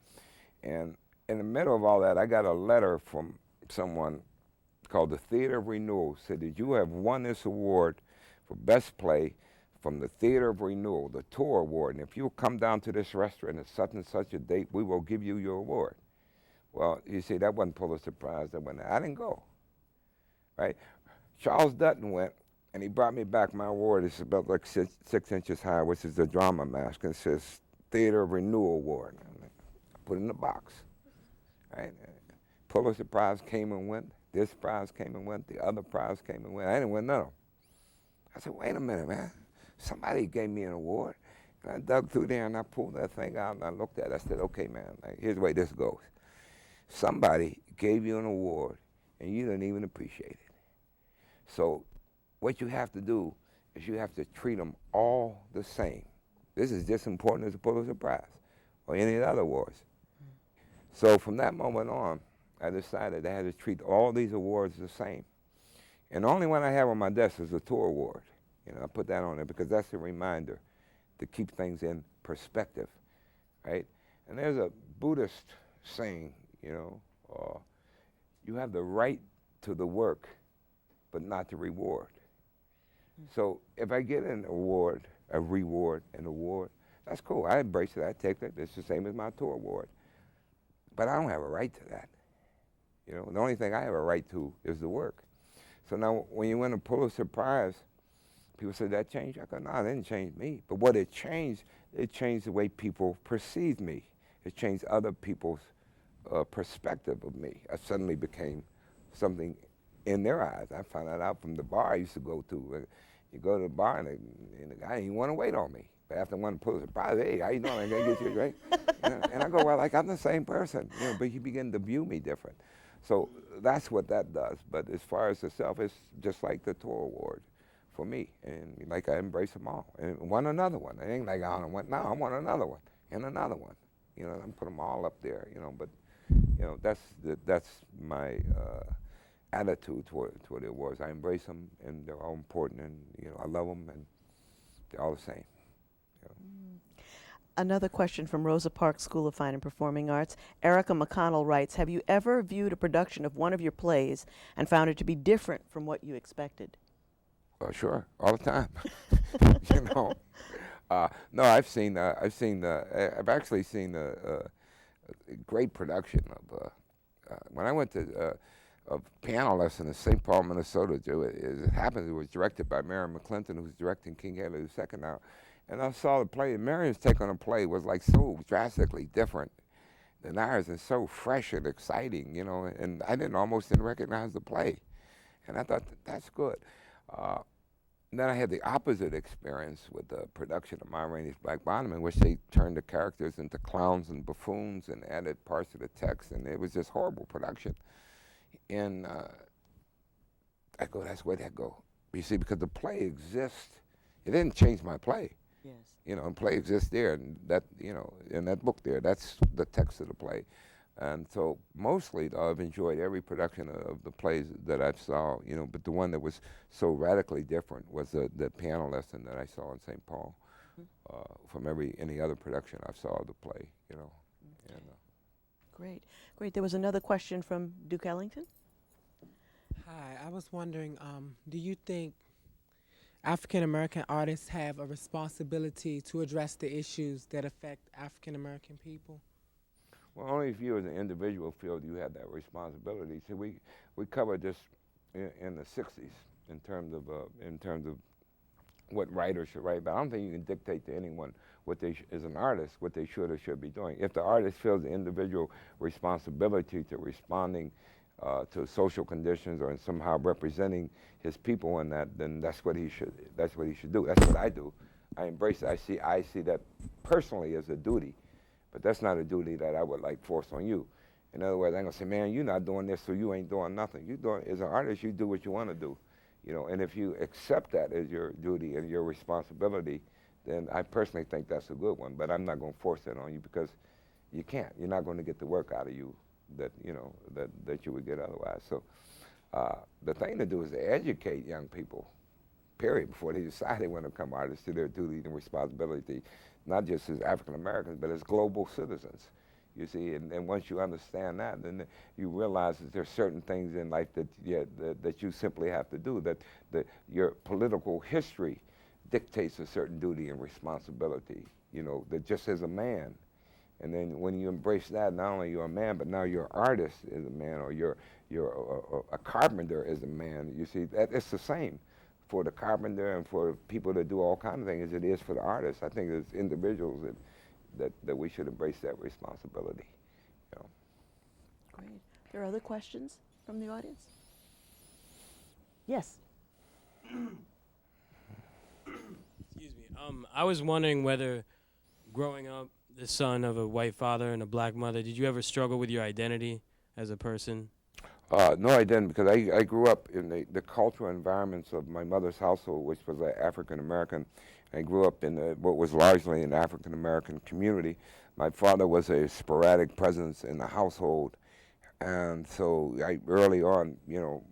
And in the middle of all that, I got a letter from someone called the Theater of Renewal, said that you have won this award for Best Play from the Theater of Renewal, the tour award, and if you'll come down to this restaurant at such and such a date, we will give you your award. Well, you see, that wasn't Pulitzer Prize. I didn't go, right? Charles Dutton went, and he brought me back my award. It's about like 6 inches high, which is the drama mask, and it says Theater of Renewal Award. I put it in the box, right? Pulitzer Prize came and went. This prize came and went. The other prize came and went. I didn't win none of them. I said, wait a minute, man. Somebody gave me an award. And I dug through there, and I pulled that thing out, and I looked at it. I said, okay, man, like, here's the way this goes. Somebody gave you an award, and you didn't even appreciate it. So what you have to do is you have to treat them all the same. This is just as important as the Pulitzer Prize or any of the other awards. So from that moment on, I decided I had to treat all these awards the same. And the only one I have on my desk is the tour award. You know, I put that on there because that's a reminder to keep things in perspective, right? And there's a Buddhist saying, you know, you have the right to the work, but not the reward. So if I get an award, a reward, an award, that's cool. I embrace it. I take it. It's the same as my tour award. But I don't have a right to that. You know, the only thing I have a right to is the work. So now when you win a Pulitzer Prize, people say, that changed? I go, no, it didn't change me. But what it changed the way people perceived me. It changed other people's perspective of me. I suddenly became something in their eyes. I found that out from the bar I used to go to. You go to the bar and the guy didn't want to wait on me. But after one Pulitzer Prize, hey, how you doing? I gotta get you a drink. And I go, well, like I'm the same person. You know, but you begin to view me different. So that's what that does. But as far as the self, it's just like the tour award for me. And like I embrace them all. And want another one. It ain't like I want, no, I want another one and another one. You know, and put them all up there, you know. But, you know, that's my attitude toward the awards. I embrace them, and they're all important, and, you know, I love them, and they're all the same. You know. Another question from Rosa Parks School of Fine and Performing Arts. Erica McConnell writes, have you ever viewed a production of one of your plays and found it to be different from what you expected? Sure, all the time. You know, no, I've actually seen a great production of, when I went to a piano lesson in St. Paul, Minnesota. It happened, it was directed by Marion McClinton, who's directing King Henry II now. And I saw the play, and Marion's take on the play was like so drastically different than ours, and so fresh and exciting, you know, and I almost didn't recognize the play. And I thought, that's good. And then I had the opposite experience with the production of Ma Rainey's Black Bottom, in which they turned the characters into clowns and buffoons and added parts of the text, and it was just horrible production. And I go, that's where that go. You see, because the play exists, it didn't change my play. Yes. You know, and play exists there, and that, you know, in that book there, that's the text of the play. And so mostly I've enjoyed every production of the plays that I saw, you know, but the one that was so radically different was the piano lesson that I saw in St. Paul from any other production I saw of the play, you know. And, Great, great. There was another question from Duke Ellington. Hi, I was wondering, do you think African American artists have a responsibility to address the issues that affect African American people? Well, only if you as an individual feel you have that responsibility. See, we covered this in the 60s in terms of what writers should write, but I don't think you can dictate to anyone what they as an artist, what they should or should be doing. If the artist feels the individual responsibility to responding to social conditions or somehow representing his people in that, then that's what he should do. That's what I do. I embrace it. I see that personally as a duty, but that's not a duty that I would like force on you. In other words, I'm gonna say, man, you're not doing this, so you ain't doing nothing. You doing, as an artist, you do what you want to do, you know. And if you accept that as your duty and your responsibility, then I personally think that's a good one. But I'm not gonna force it on you because you can't. You're not going to get the work out of you that that you would get otherwise. So the thing to do is to educate young people, period, before they decide they want to become artists, to their duty and responsibility, not just as African Americans, but as global citizens. You see, and once you understand that, then you realize that there's certain things in life that that you simply have to do. That your political history dictates a certain duty and responsibility. You know, that just as a man. And then when you embrace that, not only you're a man, but now you're an artist as a man, or you're a carpenter as a man. You see, that it's the same for the carpenter and for people that do all kinds of things as it is for the artists. I think as individuals that we should embrace that responsibility. You know. Great. There are other questions from the audience? Yes. Excuse me. I was wondering whether growing up the son of a white father and a black mother, did you ever struggle with your identity as a person? No, I didn't, because I grew up in the cultural environments of my mother's household, which was African-American. I grew up in what was largely an African-American community. My father was a sporadic presence in the household, and so I early on,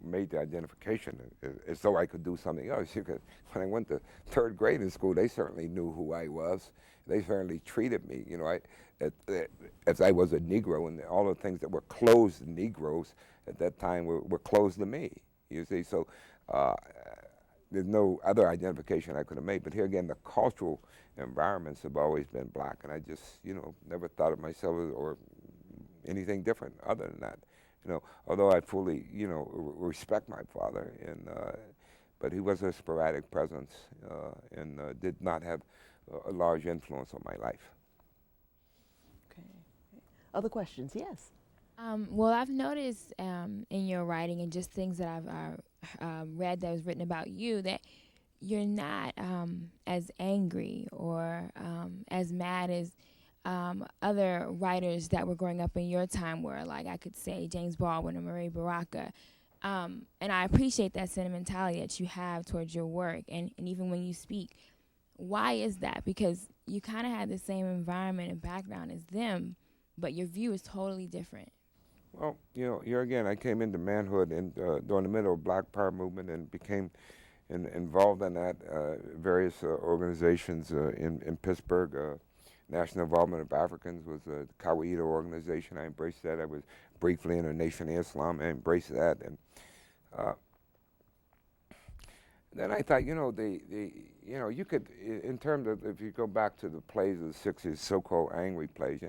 made the identification as though I could do something else. When I went to third grade in school, they certainly knew who I was. They certainly treated me, as I was a Negro, and all the things that were closed to Negroes at that time were closed to me, you see. So there's no other identification I could have made. But here again, the cultural environments have always been black, and I just, never thought of myself or anything different other than that. Although I fully, respect my father, but he was a sporadic presence and did not have a large influence on my life. Okay. Other questions? Yes. Well, I've noticed in your writing and just things that I've read that was written about you, that you're not as angry or as mad as other writers that were growing up in your time were, like I could say James Baldwin or Murray Baraka. And I appreciate that sentimentality that you have towards your work and even when you speak. Why is that? Because you kind of had the same environment and background as them, but your view is totally different. Well, here again, I came into manhood during the middle of Black Power movement and became involved in that various organizations in Pittsburgh. National Involvement of Africans was the Kawaida organization. I embraced that. I was briefly in the Nation of Islam. I embraced that, and then I thought, you could, in terms of, if you go back to the plays of the 60s, so-called angry plays,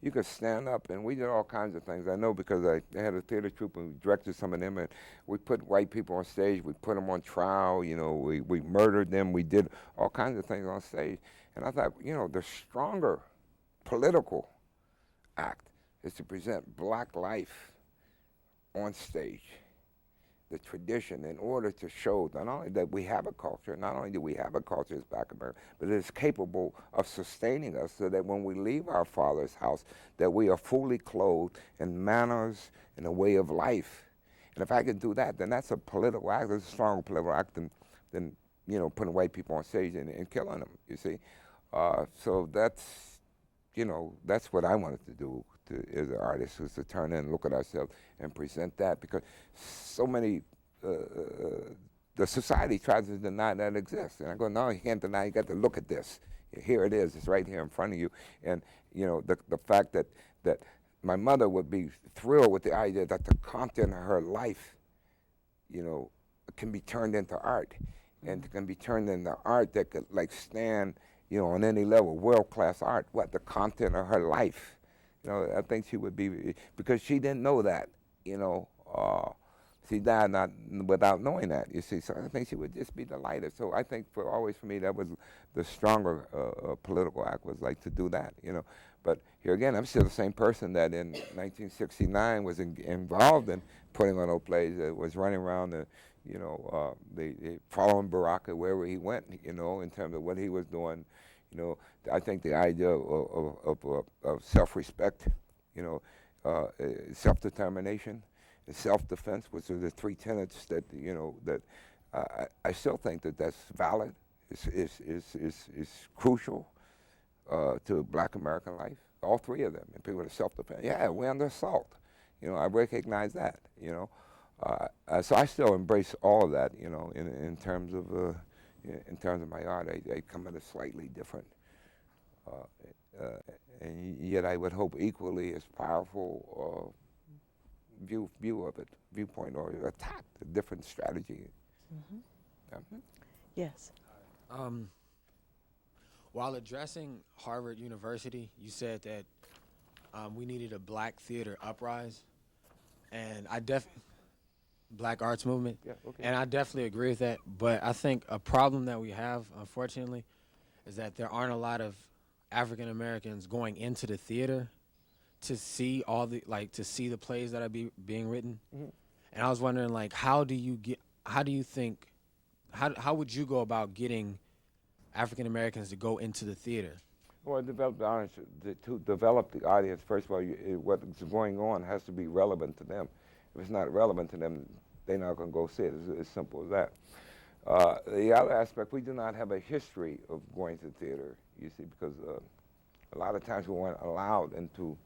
you could stand up, and we did all kinds of things. I know because I had a theater troupe, and we directed some of them, and we put white people on stage, we put them on trial, we murdered them, we did all kinds of things on stage. And I thought, the stronger political act is to present black life on stage, the tradition, in order to show not only that we have a culture, not only do we have a culture as Black America, but it's capable of sustaining us so that when we leave our Father's house, that we are fully clothed in manners and a way of life. And if I can do that, then that's a political act. It's a stronger political act than putting white people on stage and killing them, you see. So that's what I wanted to do as an artist, was to turn in and look at ourselves and present that, because so many, the society tries to deny that it exists. And I go, no, you can't deny, you got to look at this. Here it is, it's right here in front of you. And, the fact that my mother would be thrilled with the idea that the content of her life, you know, can be turned into art, and can be turned into art that could like stand, you know, on any level, world-class art. What the content of her life, you know, I think she would be, because she didn't know that, you know. She died not without knowing that, you see. So I think she would just be delighted. So I think for me, that was the stronger political act, was like to do that, you know. But here again, I'm still the same person that in 1969 was involved in putting on those plays, that was running around the, you know, following Baraka wherever he went, you know, in terms of what he was doing. You know, I think the idea of self-respect, you know, self-determination, and self-defense, which are the three tenets that, you know, that I still think that that's valid, is crucial to Black American life. All three of them. And people are self-defense. Yeah, we're under assault. You know, I recognize that. You know, so I still embrace all of that. You know, in terms of my art, I come at a slightly different, and yet I would hope equally as powerful view of it, viewpoint, or attack, a different strategy. Mm-hmm. Yeah. Yes. While addressing Harvard University, you said that we needed a Black theater uprise, and Black arts movement, Yeah, okay. and I definitely agree with that. But I think a problem that we have, unfortunately, is that there aren't a lot of African Americans going into the theater to see to see the plays that are being written. Mm-hmm. And I was wondering, like, how would you go about getting African Americans to go into the theater? Well, develop the audience. To develop the audience, first of all, what's going on has to be relevant to them. If it's not relevant to them, they're not going to go see it. It's as simple as that. The other aspect, we do not have a history of going to theater, you see, because a lot of times we weren't allowed into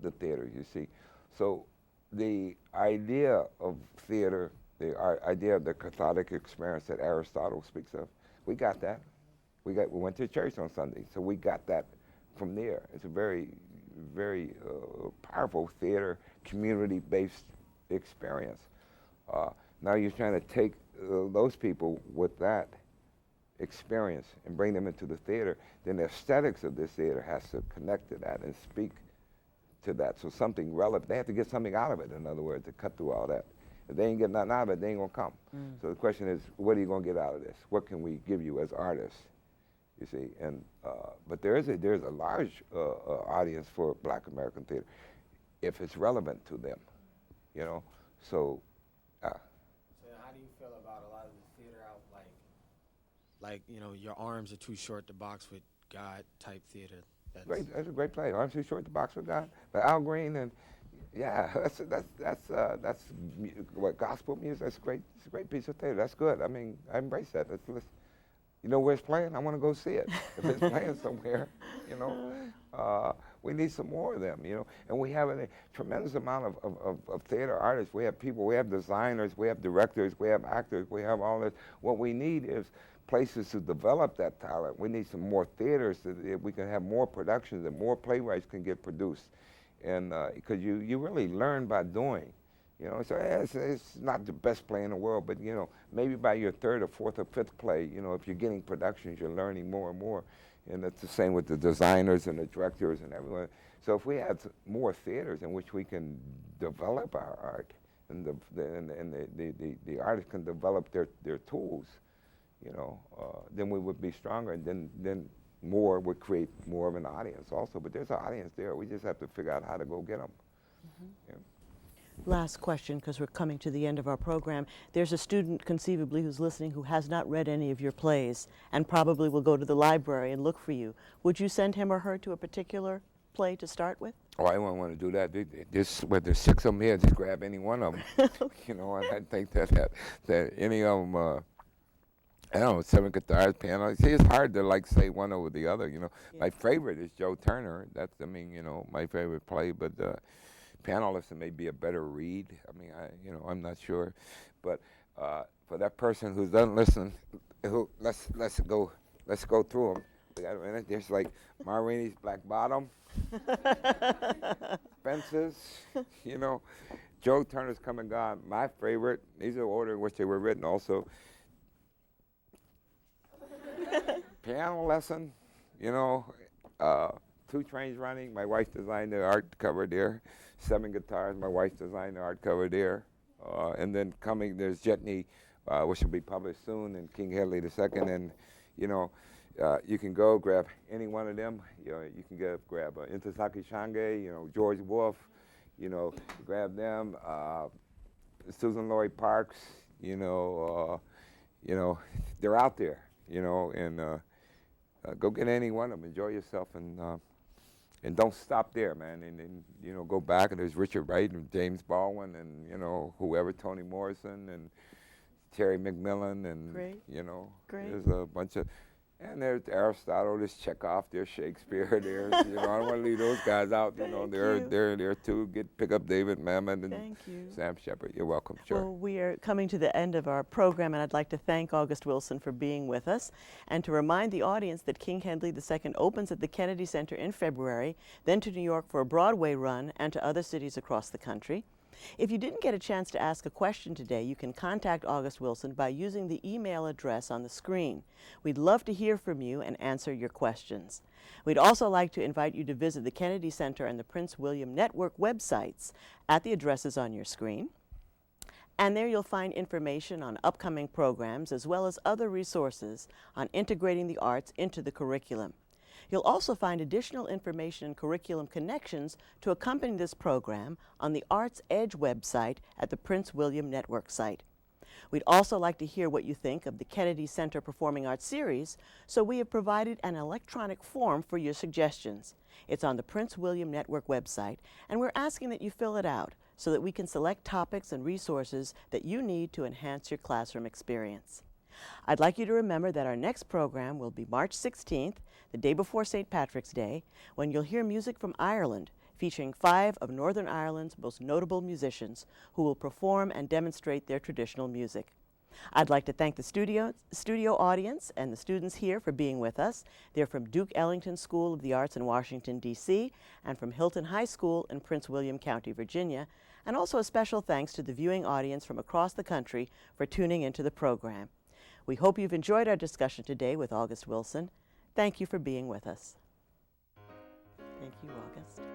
the theater, you see. So the idea of theater, the idea of the cathartic experience that Aristotle speaks of, we got that. We went to church on Sunday, so we got that from there. It's a very, very powerful theater, community-based experience. Now you're trying to take those people with that experience and bring them into the theater, then the aesthetics of this theater has to connect to that and speak to that. So something relevant, they have to get something out of it, in other words, to cut through all that. If they ain't get nothing out of it, they ain't gonna come. So the question is, what are you gonna get out of this? What can we give you as artists? You see, and but there's a large audience for Black American theater, if it's relevant to them, you know. So. So how do you feel about a lot of the theater out, like you know, your arms are too short to box with God type theater? That's a great play. Arms Too Short to Box with God by Al Green, and yeah, that's what gospel music. That's great. It's a great piece of theater. That's good. I mean, I embrace that. You know where it's playing? I want to go see it. If it's playing somewhere, you know, we need some more of them, you know. And we have a tremendous amount of theater artists. We have people, we have designers, we have directors, we have actors, we have all this. What we need is places to develop that talent. We need some more theaters so that we can have more productions and more playwrights can get produced. And because you really learn by doing. You know, so it's not the best play in the world, but, you know, maybe by your third or fourth or fifth play, you know, if you're getting productions, you're learning more and more. And it's the same with the designers and the directors and everyone. So if we had more theaters in which we can develop our art, and the artists can develop their tools, you know, then we would be stronger, and then more would create more of an audience also. But there's an audience there. We just have to figure out how to go get them. Mm-hmm. Yeah. Last question, because we're coming to the end of our program. There's a student conceivably who's listening who has not read any of your plays and probably will go to the library and look for you. Would you send him or her to a particular play to start with? Oh, I wouldn't want to do that. There's 6 of them here, just grab any one of them. You know, and I think that any of them, I don't know, 7 guitars, piano. See, it's hard to like say one over the other, you know. Yeah. My favorite is Joe Turner. That's, I mean, you know, my favorite play, but Piano Lesson may be a better read. I mean, I'm not sure. But for that person who doesn't listen, let's go through them. We got a minute. There's like Ma Rainey's Black Bottom, Fences, you know. Joe Turner's Come and Gone, my favorite. These are the order in which they were written also. Piano Lesson, you know. 2 Trains Running, my wife designed the art cover there. 7 Guitars, my wife designed the art cover there. And then coming, there's Jetney, which will be published soon, and King Hedley II. And, you know, you can go grab any one of them. You know, you can grab Ntozake Shange, you know, George Wolfe, you know, grab them. Susan Lloyd Parks, you know, they're out there, you know, and go get any one of them. Enjoy yourself, and don't stop there, man. And you know, go back, and there's Richard Wright and James Baldwin, and you know, whoever, Toni Morrison and Terry McMillan, and you know, there's a bunch of. And there's Aristotle, there's Chekhov, there's Shakespeare, there's, you know, I don't want to leave those guys out. You know, they're there too. Pick up David Mamet and Sam Shepard. You're welcome. Sure. Well, we are coming to the end of our program, and I'd like to thank August Wilson for being with us, and to remind the audience that King Hedley II opens at the Kennedy Center in February, then to New York for a Broadway run, and to other cities across the country. If you didn't get a chance to ask a question today, you can contact August Wilson by using the email address on the screen. We'd love to hear from you and answer your questions. We'd also like to invite you to visit the Kennedy Center and the Prince William Network websites at the addresses on your screen. And there you'll find information on upcoming programs as well as other resources on integrating the arts into the curriculum. You'll also find additional information and curriculum connections to accompany this program on the Arts Edge website at the Prince William Network site. We'd also like to hear what you think of the Kennedy Center Performing Arts series, so we have provided an electronic form for your suggestions. It's on the Prince William Network website, and we're asking that you fill it out so that we can select topics and resources that you need to enhance your classroom experience. I'd like you to remember that our next program will be March 16th, the day before St. Patrick's Day, when you'll hear music from Ireland, featuring 5 of Northern Ireland's most notable musicians who will perform and demonstrate their traditional music. I'd like to thank the studio audience and the students here for being with us. They're from Duke Ellington School of the Arts in Washington, D.C., and from Hilton High School in Prince William County, Virginia. And also a special thanks to the viewing audience from across the country for tuning into the program. We hope you've enjoyed our discussion today with August Wilson. Thank you for being with us. Thank you, August.